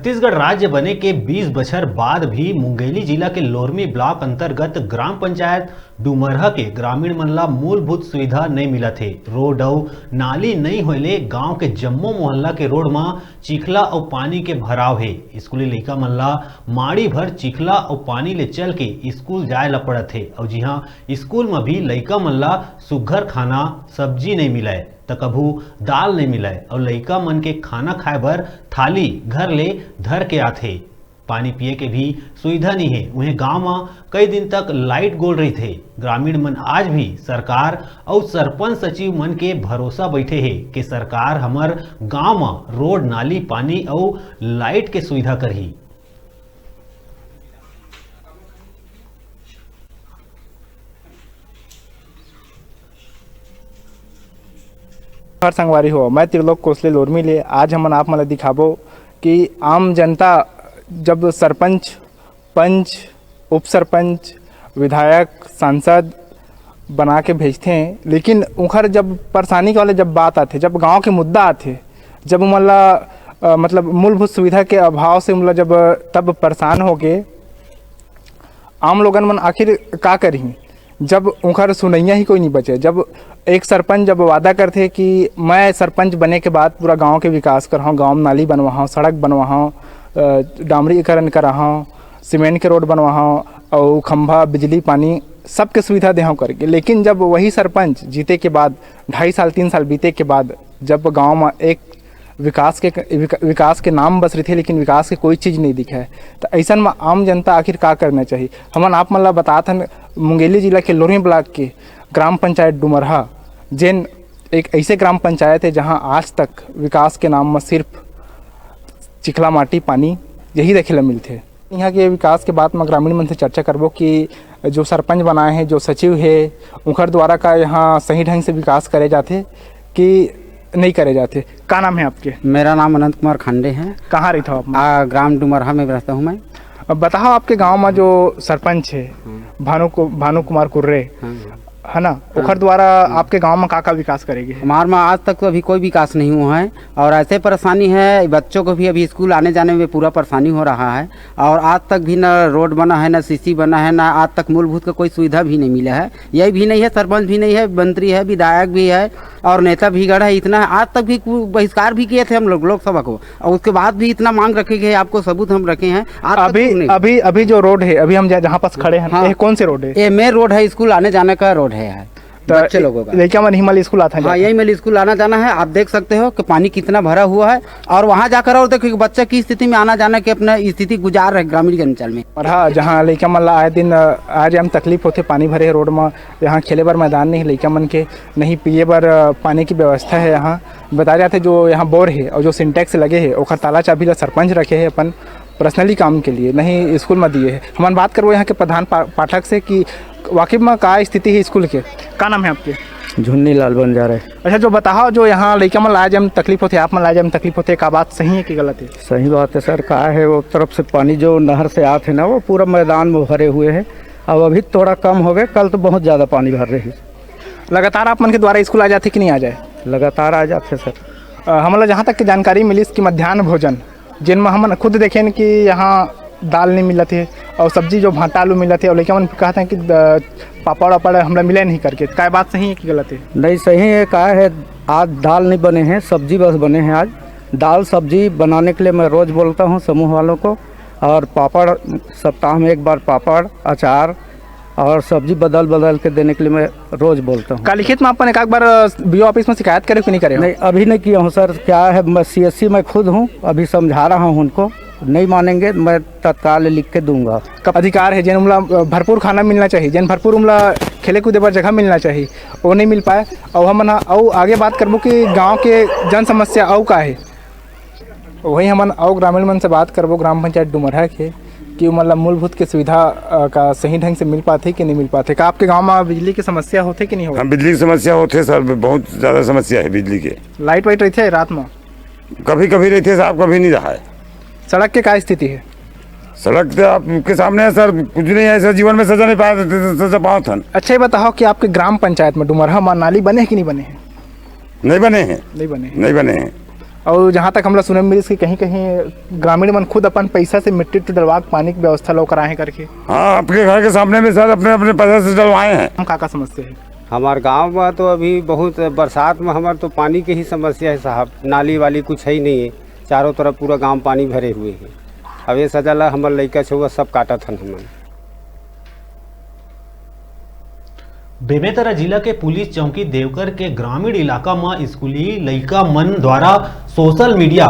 छत्तीसगढ़ राज्य बने के 20 बछर बाद भी मुंगेली जिला के लोरमी ब्लॉक अंतर्गत ग्राम पंचायत डुमरहा के ग्रामीण मन ला मूलभूत सुविधा नहीं मिला थे। रोड और नाली नहीं होले गांव के जम्मो मोहल्ला के रोड में चिखला और पानी के भराव है। स्कूली लइका मन ला माड़ी भर चिखला और पानी ले चल के स्कूल जाए ला पड़त है। और जी हाँ, स्कूल में भी लइका मन ला सुघर खाना सब्जी नहीं मिला त कभू दाल नहीं मिला और लइका मन के खाना खाए बर थाली घर ले धर के आथे। पानी पिए के भी सुविधा नहीं है। उन्हें गांव में कई दिन तक लाइट गोल रही थे। ग्रामीण मन आज भी सरकार और सरपंच सचिव मन के भरोसा बैठे है कि सरकार हमर गांव में रोड नाली पानी और लाइट के सुविधा करही। हर संगवारी हो, मैं त्रिलोक कोसले लोरमी ले आज हमन आप मन दिखाबो कि आम जनता जब सरपंच, पंच, उप सरपंच, विधायक, सांसद बना के भेजते हैं, लेकिन उखर जब परेशानी वाले जब बात आते, जब गांव के मुद्दा आते, जब मतलब मतलब मूलभूत सुविधा के अभाव से मतलब जब तब परेशान हो के आम लोगन मन आखिर का करी, जब उनका सुनैया ही कोई नहीं बचे। जब एक सरपंच जब वादा करते कि मैं सरपंच बने के बाद पूरा गांव के विकास कर गांव में नाली बनवाऊँ, सड़क बनवाऊँ, डामरीकरण कराऊँ, सीमेंट के रोड बनवाऊँ और खंभा बिजली पानी सबके सुविधा देहूँ करके, लेकिन जब वही सरपंच जीते के बाद 2.5 साल 3 साल बीते के बाद जब गाँव में एक विकास के नाम बस रही थे, लेकिन विकास की कोई चीज़ नहीं दिखा है, तो ऐसा में आम जनता आखिर का करना चाहिए। हमन आप मतलब बताते हैं मुंगेली जिला के लोरमी ब्लॉक के ग्राम पंचायत डुमरहा जेन एक ऐसे ग्राम पंचायत है जहां आज तक विकास के नाम में सिर्फ चिखला माटी पानी यही देखे ला मिलते। यहाँ के विकास के बाद में ग्रामीण मन से चर्चा करबो कि जो सरपंच बनाए हैं, जो सचिव है, उनकर द्वारा का यहाँ सही ढंग से विकास करे जाते कि नहीं करे जाते। क्या नाम है आपके? मेरा नाम अनंत कुमार खंडे है। कहाँ रहता हो आप? ग्राम डुमरहा में रहता हूँ मैं। अब बताओ, आपके गांव में जो सरपंच है भानु कुमार कुर्रे है ना, उखर द्वारा आपके गांव में का विकास करेगी? हमारे में आज तक तो अभी कोई विकास नहीं हुआ है और ऐसे परेशानी है, बच्चों को भी अभी स्कूल आने जाने में पूरा परेशानी हो रहा है और आज तक भी न रोड बना है, न सीसी बना है, न आज तक मूलभूत का कोई सुविधा भी नहीं मिला है। यही भी नहीं है, सरपंच भी नहीं है, मंत्री है, विधायक भी है और नेता भी गढ़ है। इतना है, आज तक भी बहिष्कार भी किए थे हम लोग लोकसभा को और उसके बाद भी इतना मांग रखे गए, आपको सबूत हम रखे हैं। अभी जो रोड है, अभी हम जहाँ पास खड़े हैं, हाँ, कौन से रोड है? ये मेन रोड है, स्कूल आने जाने का रोड है। बच्चे लोगों का लड़का मन हिमालय स्कूल आता है। हाँ, यही मेरे स्कूल आना जाना है। आप देख सकते हो कि पानी कितना भरा हुआ है और वहाँ जाकर और देखो बच्चे की स्थिति में आना जाना की अपना स्थिति गुजार रहे ग्रामीण के अंचल में। और हाँ, जहाँ लड़का मन आए दिन आज हम तकलीफ होते, पानी भरे रोड में, यहाँ खेले बर मैदान नहीं, लड़का मन के नहीं पिए बर पानी की व्यवस्था है। यहाँ बताया जाते जो यहाँ बोर है और जो सिंटेक्स लगे है और ताला चाबी सरपंच रखे है अपन पर्सनली काम के लिए, नहीं स्कूल में दिए है। हम बात करो यहाँ के प्रधान पाठक से कि वाकई में का स्थिति है स्कूल के। क्या नाम है आपके? झुन्नी लाल बंजारे। अच्छा, जो बताओ, जो यहाँ लड़का मन लाए जब तकलीफ होती है, आप मन लाए जब तकलीफ होती है, का बात सही है कि गलत है? सही बात है सर। का है वो तरफ से पानी जो नहर से आते ना, वो पूरा मैदान में भरे हुए हैं। अब अभी थोड़ा कम हो गए, कल तो बहुत ज़्यादा पानी भर रही। लगातार आप मन के द्वारा स्कूल आ जाते कि नहीं आ जाए? लगातार आ जाते सर। हमारा जहाँ तक की जानकारी मिली इसकी मध्याह्न भोजन जिनमें हम खुद देखें कि यहाँ दाल नहीं मिलत है और सब्जी जो भाटा आलू मिलत है और लेकिन मन कहते हैं कि पापड़ वापड़ हमें मिले नहीं करके। क्या बात सही है कि गलत है? नहीं, सही है। का है आज दाल नहीं बने हैं, सब्जी बस बने हैं। आज दाल सब्जी बनाने के लिए मैं रोज़ बोलता हूँ समूह वालों को, और पापड़ सप्ताह में एक बार पापड़, अचार और सब्जी बदल बदल के देने के लिए मैं रोज़ बोलता हूँ। काली खेत में अपन एक बार बीओ ऑफिस में शिकायत करे कि नहीं करे? नहीं, अभी नहीं किया हूँ सर। क्या है, मैं CSC में खुद हूँ, अभी समझा रहा हूँ उनको, नहीं मानेंगे मैं तत्काल लिख के दूंगा। कब अधिकार है जिन उमला भरपूर खाना मिलना चाहिए, जिन भरपूर उमला खेले कूदे पर जगह मिलना चाहिए, वो नहीं मिल पाए। और हम और आगे बात करबो कि गाँव के जन समस्या और का है, वही हमन और ग्रामीण मन से बात करबो ग्राम पंचायत डुमरहा के कि मतलब मूलभूत के सुविधा का सही ढंग से मिल पाते कि नहीं मिल पाते। का आपके गांव में बिजली की समस्या होते कि नहीं होती? हाँ, बिजली की समस्या होते सर, बहुत ज़्यादा समस्या है बिजली के। लाइट वाइट रहती है रात में? कभी कभी रहती है साहब, कभी नहीं रहा है। सड़क के क्या स्थिति है? सड़क तो आपके सामने है सर, कुछ नहीं है सर, जीवन में सजा नहीं पाया सजा पाओ था। अच्छा, ये बताओ कि आपके ग्राम पंचायत में डुमरहा में नाली बने कि नहीं बने हैं? नहीं बने हैं। नहीं बने हैं। नहीं बने हैं। और जहाँ तक हमला सुने मिली कि कहीं कहीं ग्रामीण मन खुद अपन पैसा से मिट्टी टू डलवा के पानी की व्यवस्था लोग कराए हैं करके। हाँ, आपके घर के सामने में सर अपने अपने पैसे से डलवाए हैं। हम का समस्या है? हमारे गांव में तो अभी बहुत बरसात में हमारे तो पानी की ही समस्या है साहब। नाली वाली कुछ है ही नहीं है, चारों तरफ पूरा गांव पानी भरे हुए है। अब ये सजाला हमारे लड़का छुआ सब काटा था हमन। बेमेतरा जिला के पुलिस चौकी देवकर के ग्रामीण इलाका में स्कूली लइका मन द्वारा सोशल मीडिया